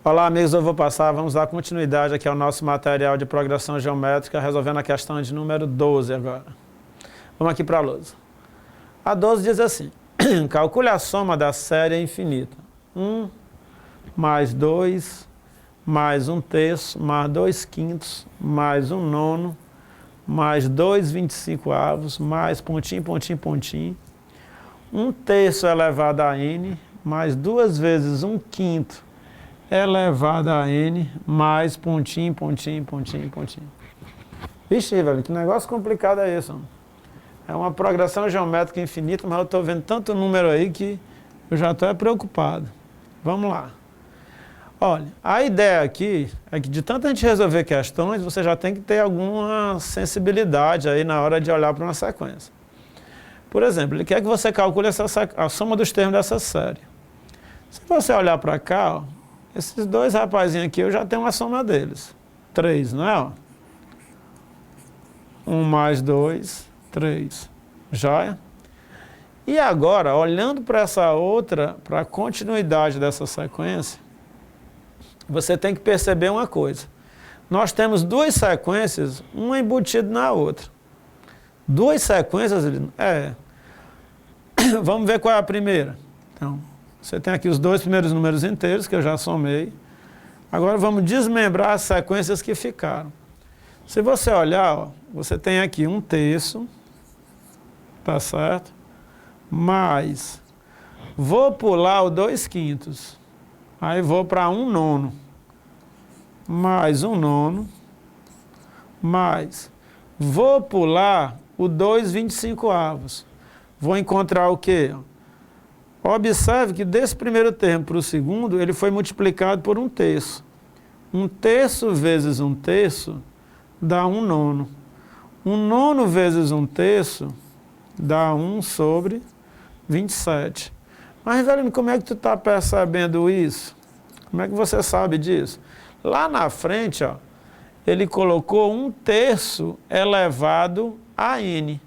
Olá, amigos, eu vou passar, vamos dar continuidade aqui ao nosso material de progressão geométrica, resolvendo a questão de número 12 agora. Vamos aqui para a lousa. A 12 diz assim, calcule a soma da série infinita. 1 mais 2 mais 1/3 mais 2/5 mais 1/9 mais 2/25 mais pontinho, pontinho, pontinho. 1/3 elevado a n mais 2 vezes 1/5 elevado a n mais pontinho, pontinho, pontinho, pontinho. Vixe, velho, que negócio complicado é esse? Mano? É uma progressão geométrica infinita, mas eu estou vendo tanto número aí que eu já estou preocupado. Vamos lá. Olha, a ideia aqui é que de tanto a gente resolver questões, você já tem que ter alguma sensibilidade aí na hora de olhar para uma sequência. Por exemplo, ele quer que você calcule a soma dos termos dessa série. Se você olhar para cá, ó, esses dois rapazinhos aqui, eu já tenho uma soma deles. 3, não é? Ó? 1 mais 2, 3. Joia? E agora, olhando para essa outra, para a continuidade dessa sequência, você tem que perceber uma coisa. Nós temos duas sequências, uma embutida na outra. Duas sequências, vamos ver qual é a primeira. Então, você tem aqui os dois primeiros números inteiros, que eu já somei. Agora vamos desmembrar as sequências que ficaram. Se você olhar, ó, você tem aqui 1/3, tá certo? Mais, vou pular o 2/5. Aí vou para 1/9, mais 1/9, mais, vou pular o 2/25. Vou encontrar o quê? Observe que desse primeiro termo para o segundo, ele foi multiplicado por 1/3. 1/3 vezes 1/3 dá 1/9. 1/9 vezes 1/3 dá 1/27. Mas, velho, como é que tu está percebendo isso? Como é que você sabe disso? Lá na frente, ó, ele colocou 1/3 elevado a n.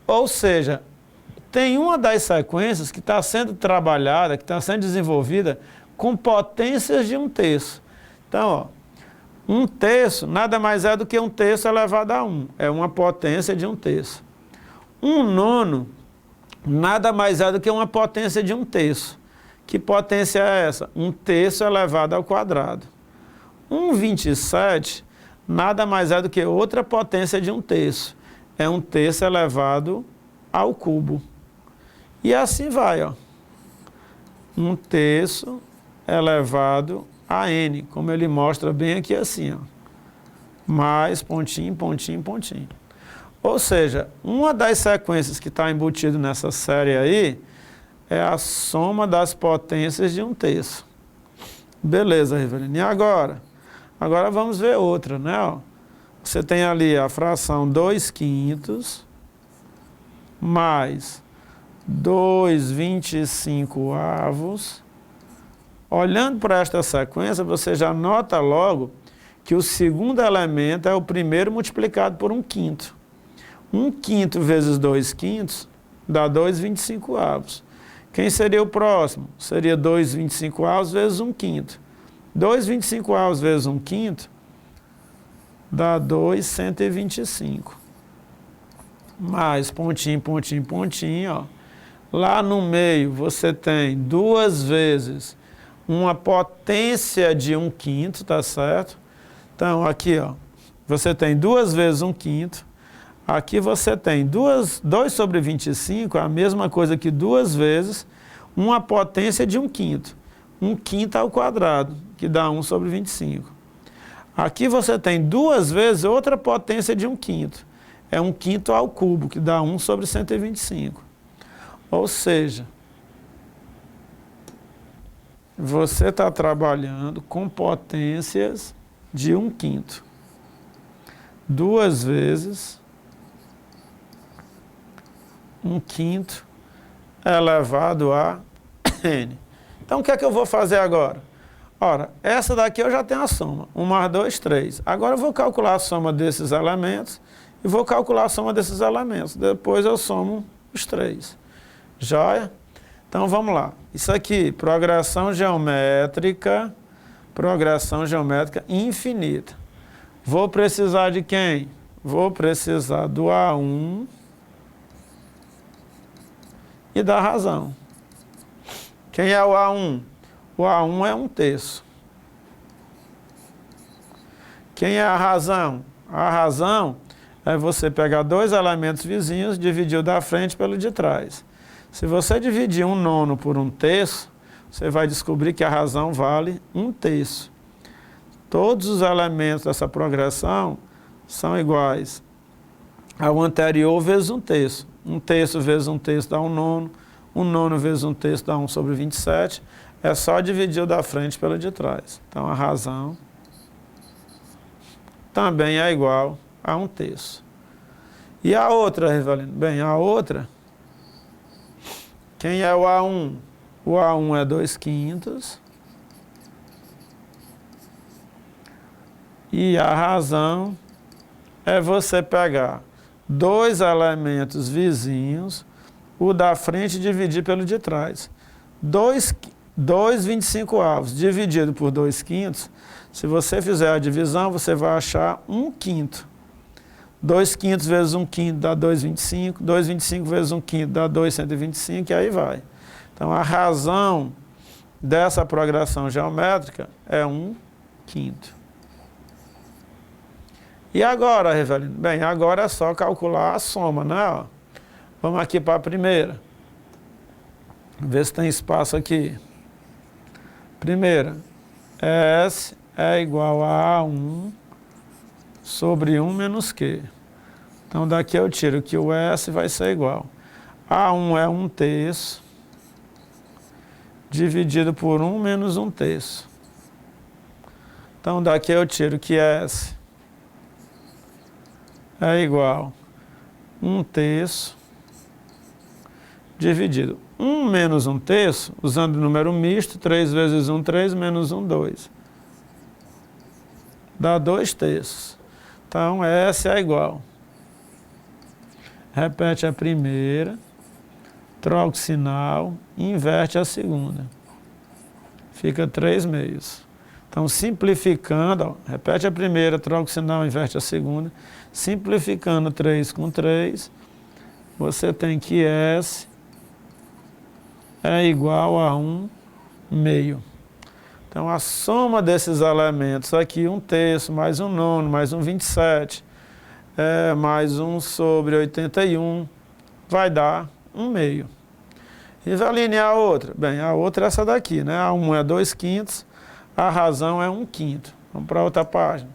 Ou seja, tem uma das sequências que está sendo trabalhada, que está sendo desenvolvida com potências de 1/3. Então, ó, 1/3 nada mais é do que 1/3 elevado a 1. É uma potência de 1/3. 1/9 nada mais é do que uma potência de 1/3. Que potência é essa? 1/3 elevado ao quadrado. 1/27 nada mais é do que outra potência de 1/3. É 1/3 elevado ao cubo. E assim vai, ó. 1/3 elevado a n, como ele mostra bem aqui assim, ó. Mais pontinho, pontinho, pontinho. Ou seja, uma das sequências que está embutido nessa série aí é a soma das potências de 1/3. Beleza, Rivelino. E agora? Agora vamos ver outra, né? Ó. Você tem ali a fração 2/5 mais 2/25. Olhando para esta sequência, você já nota logo que o segundo elemento é o primeiro multiplicado por 1/5. 1/5 vezes 2/5 dá 2/25. Quem seria o próximo? Seria 2/25 vezes 1/5. 2/25 vezes 1/5 dá 2/125. Mais pontinho, pontinho, pontinho, ó. Lá no meio você tem 2 vezes uma potência de 1/5, tá certo? Então aqui, ó, você tem 2 vezes 1/5. Aqui você tem 2 sobre 25, a mesma coisa que 2 vezes uma potência de 1/5. 1/5 ao quadrado, que dá 1 sobre 25. Aqui você tem 2 vezes outra potência de 1/5. É 1/5 ao cubo, que dá 1 sobre 125. Ou seja, você está trabalhando com potências de 1/5. 2 vezes 1/5 elevado a n. Então, o que é que eu vou fazer agora? Ora, essa daqui eu já tenho a soma. 1 mais 2, 3. Agora eu vou calcular a soma desses elementos e vou calcular a soma desses elementos. Depois eu somo os 3. Joia? Então, vamos lá. Isso aqui, progressão geométrica progressão geométrica infinita. Vou precisar de quem? Vou precisar do A1 e da razão. Quem é o A1? O A1 é 1/3. Quem é a razão? A razão é você pegar dois elementos vizinhos, dividir o da frente pelo de trás. Se você dividir 1/9 por 1/3, você vai descobrir que a razão vale 1/3. Todos os elementos dessa progressão são iguais ao anterior vezes 1/3. 1/3 vezes 1/3 dá 1/9. 1/9 vezes 1/3 dá 1/27. É só dividir o da frente pelo de trás. Então a razão também é igual a 1/3. E a outra, Rivelino? Bem, a outra, quem é o A1? O A1 é 2/5. E a razão é você pegar dois elementos vizinhos, o da frente dividir pelo de trás. 2/25 dividido por 2/5, se você fizer a divisão, você vai achar 1/5. 2/5 vezes 1/5 dá 2/25, 2/25 vezes 1/5 dá 2/125, e aí vai. Então, a razão dessa progressão geométrica é 1/5. E agora, Rivelino? Bem, agora é só calcular a soma, né? Ó, vamos aqui para a primeira. Ver se tem espaço aqui. Primeira, S é igual a A1 sobre 1 menos Q. Então, daqui eu tiro que o S vai ser igual. A1 é 1/3 dividido por 1 menos 1/3. Então, daqui eu tiro que S é igual a 1/3 dividido 1 menos 1/3, usando o número misto, 3 vezes 1, 3, menos 1, 2. Dá 2/3. Então, S é igual. Repete a primeira, troca o sinal, inverte a segunda. Fica 3/2. Então, simplificando, ó, repete a primeira, troca o sinal, inverte a segunda. Simplificando 3 com 3, você tem que S é igual a 1/2. Então, a soma desses elementos aqui, 1/3 mais 1/9 mais 1/27, mais 1 sobre 81, vai dar 1/2. Rivelino, e a outra? Bem, a outra é essa daqui, né? A 1 é 2/5, a razão é 1/5. Vamos para outra página.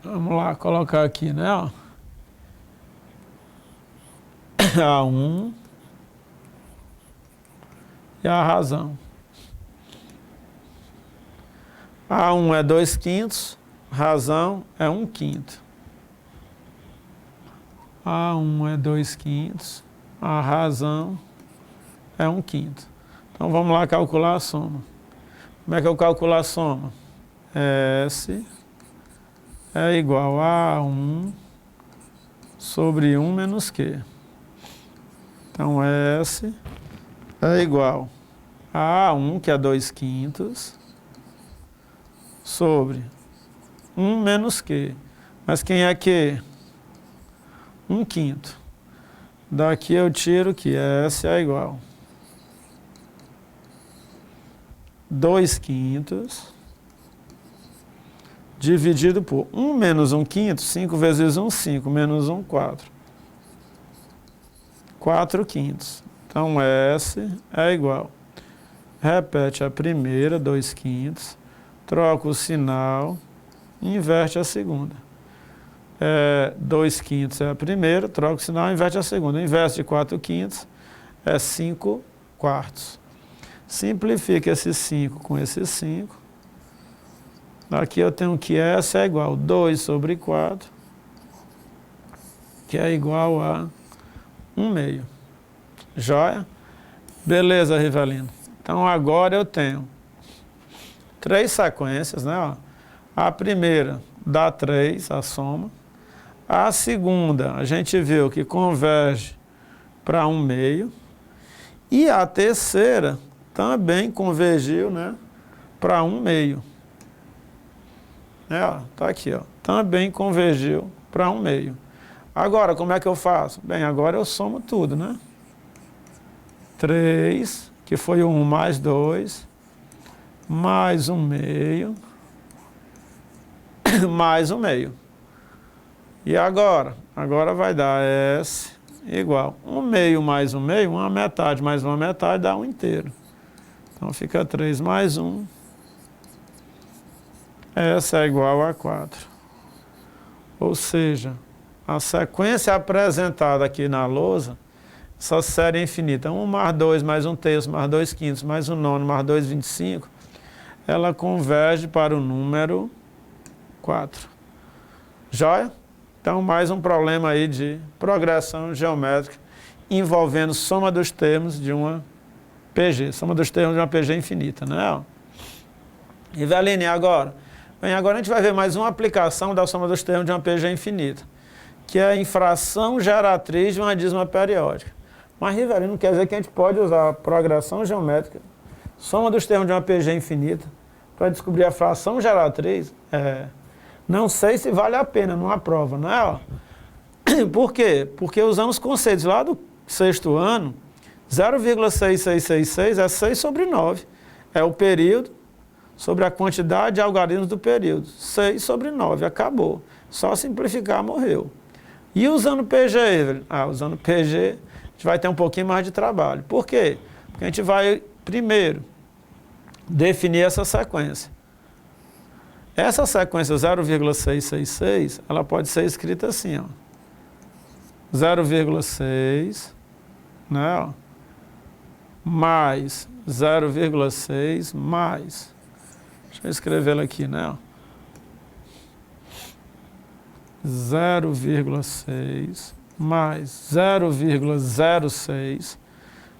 Vamos lá, colocar aqui, né? Ó. A1 e a razão. A1 é 2/5, razão é 1/5. A1 é 2/5, a razão é 1/5. Então vamos lá calcular a soma. Como é que eu calculo a soma? S é igual a 1 sobre 1 menos Q. Então, S é igual a A1, que é 2/5, sobre 1 menos Q. Mas quem é Q? 1/5. Daqui eu tiro que S é igual 2/5 dividido por 1 menos 1/5, 5 vezes 1, 5, menos 1, 4. 4/5. Então, S é igual. Repete a primeira, 2/5, troca o sinal, inverte a segunda. 2/5 é a primeira, troca o sinal, inverte a segunda. Inverso de 4/5 é 5/4. Simplifica esse 5 com esse 5. Aqui eu tenho que S é igual a 2 sobre 4, que é igual a 1/2. Joia? Beleza, Rivelino. Então, agora eu tenho 3 sequências, né? Ó. A primeira dá 3, a soma. A segunda, a gente viu que converge para 1/2. E a terceira também convergiu, né, para 1 meio. Tá aqui, ó. Também convergiu para 1 meio. Agora, como é que eu faço? Bem, agora eu somo tudo, né? 3, que foi 1 mais 2, mais 1 meio, mais 1 meio. E agora? Agora vai dar S igual 1 meio mais 1 meio, 1 metade mais 1 metade dá 1 inteiro. Então fica 3 mais 1. S é igual a 4. Ou seja, a sequência apresentada aqui na lousa, essa série é infinita, 1 mais 2 mais 1 terço mais 2 quintos mais 1 nono mais 2 25, ela converge para o número 4. Joia? Então, mais um problema aí de progressão geométrica envolvendo soma dos termos de uma PG, soma dos termos de uma PG infinita, né? Riveline, agora? Bem, agora a gente vai ver mais uma aplicação da soma dos termos de uma PG infinita, que é a infração geratriz de uma dízima periódica. Mas, Riveline, não quer dizer que a gente pode usar a progressão geométrica, soma dos termos de uma PG infinita, para descobrir a fração geratriz? Não sei se vale a pena numa prova, não é? Por quê? Porque usamos conceitos lá do 6º ano, 0,6666 é 6 sobre 9. É o período sobre a quantidade de algarismos do período. 6 sobre 9, acabou. Só simplificar, morreu. E usando PG, Evelyn? Usando PG, a gente vai ter um pouquinho mais de trabalho. Por quê? Porque a gente vai, primeiro, definir essa sequência. Essa sequência 0,666, ela pode ser escrita assim, ó. 0,6, né, ó, mais 0,6 mais. Deixa eu escrevê-la aqui, né, ó. 0,6 mais 0,06.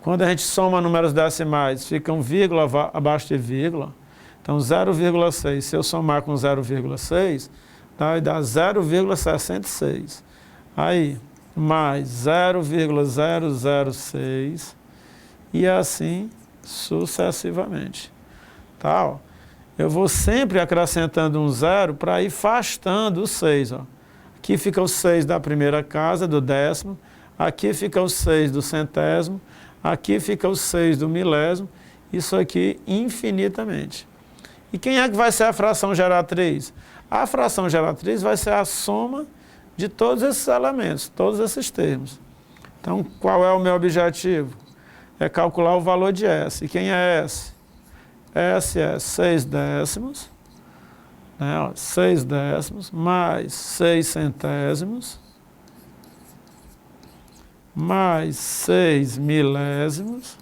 Quando a gente soma números decimais, fica um vírgula abaixo de vírgula. Então, 0,6, se eu somar com 0,6, vai dar 0,66. Aí, mais 0,006 e assim sucessivamente. Tá, ó. Eu vou sempre acrescentando um zero para ir afastando o 6. Ó. Aqui fica o 6 da primeira casa, do décimo. Aqui fica o 6 do centésimo. Aqui fica o 6 do milésimo. Isso aqui infinitamente. E quem é que vai ser a fração geratriz? A fração geratriz vai ser a soma de todos esses elementos, todos esses termos. Então, qual é o meu objetivo? É calcular o valor de S. E quem é S? S é 6 décimos, né? 6 décimos, mais 6 centésimos, mais 6 milésimos,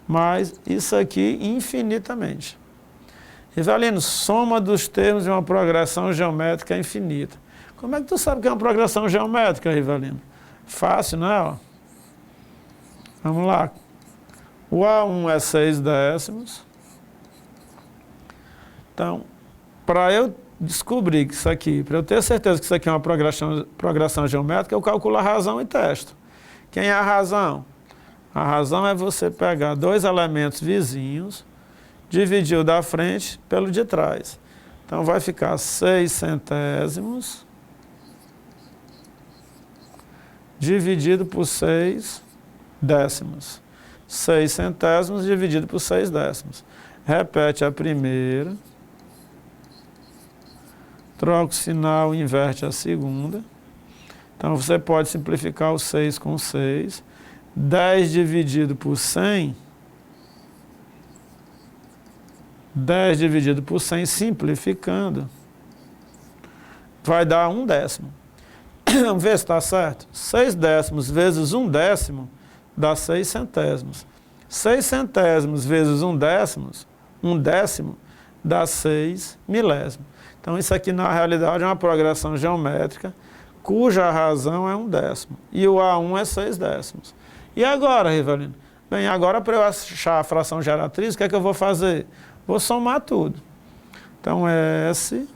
mais isso aqui infinitamente. Rivelino, soma dos termos de uma progressão geométrica infinita. Como é que tu sabe que é uma progressão geométrica, Rivelino? Fácil, não é? Ó. Vamos lá. O A1 é 6 décimos. Então, para eu descobrir que isso aqui, para eu ter certeza que isso aqui é uma progressão geométrica, eu calculo a razão e testo. Quem é a razão? A razão é você pegar dois elementos vizinhos, dividir o da frente pelo de trás. Então, vai ficar 6 centésimos dividido por 6 décimos. 6 centésimos dividido por 6 décimos. Repete a primeira. Troca o sinal, inverte a segunda. Então, você pode simplificar o 6 com 6. 10 dividido por 100. 10 dividido por 100, simplificando, vai dar 1 décimo. Vamos ver se está certo? 6 décimos vezes 1 décimo dá 6 centésimos. 6 centésimos vezes 1 décimo dá 6 milésimos. Então, isso aqui, na realidade, é uma progressão geométrica cuja razão é 1 décimo. E o A1 é 6 décimos. E agora, Rivelino? Bem, agora, para eu achar a fração geratriz, o que é que eu vou fazer? Vou somar tudo. Então, S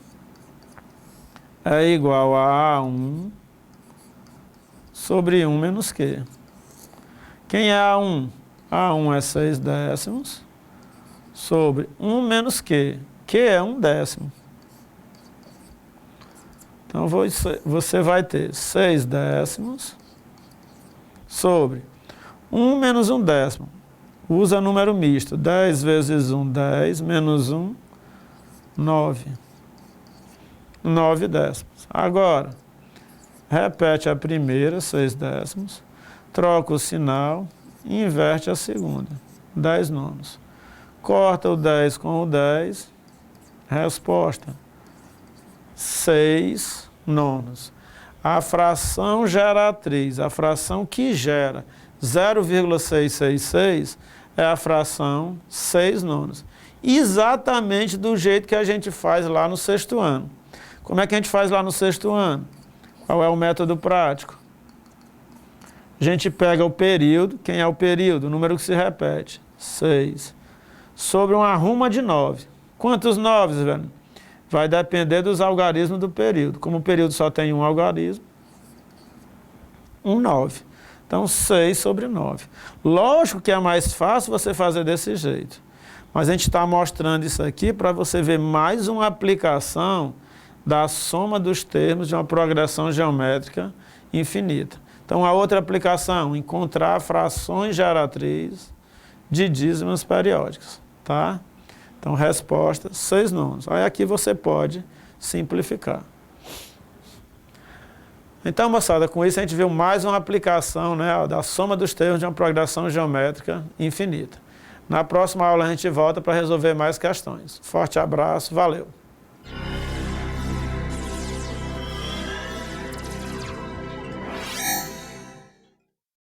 é igual a A1 sobre 1 menos Q. Quem é A1? A1 é 6 décimos sobre 1 menos Q. Q é 1/10. Então, você vai ter 6/10 sobre 1 menos 1/10. Usa número misto. 10 vezes 1, 10, menos 1, 9. 9/10. Agora, repete a primeira, 6/10. Troca o sinal e inverte a segunda. 10/9. Corta o 10 com o 10. Resposta: 6/9. A fração geratriz, a fração que gera 0,666 é a fração 6/9. Exatamente do jeito que a gente faz lá no 6º ano. Como é que a gente faz lá no 6º ano? Qual é o método prático? A gente pega o período. Quem é o período? O número que se repete. 6. Sobre uma ruma de 9. Quantos 9, velho? Vai depender dos algarismos do período. Como o período só tem um algarismo, 9. Então, 6 sobre 9. Lógico que é mais fácil você fazer desse jeito. Mas a gente está mostrando isso aqui para você ver mais uma aplicação da soma dos termos de uma progressão geométrica infinita. Então, a outra aplicação, encontrar frações geratrizes de dízimos periódicos. Tá? Então, resposta, 6/9. Aí aqui você pode simplificar. Então, moçada, com isso a gente viu mais uma aplicação, né, da soma dos termos de uma progressão geométrica infinita. Na próxima aula a gente volta para resolver mais questões. Forte abraço, valeu!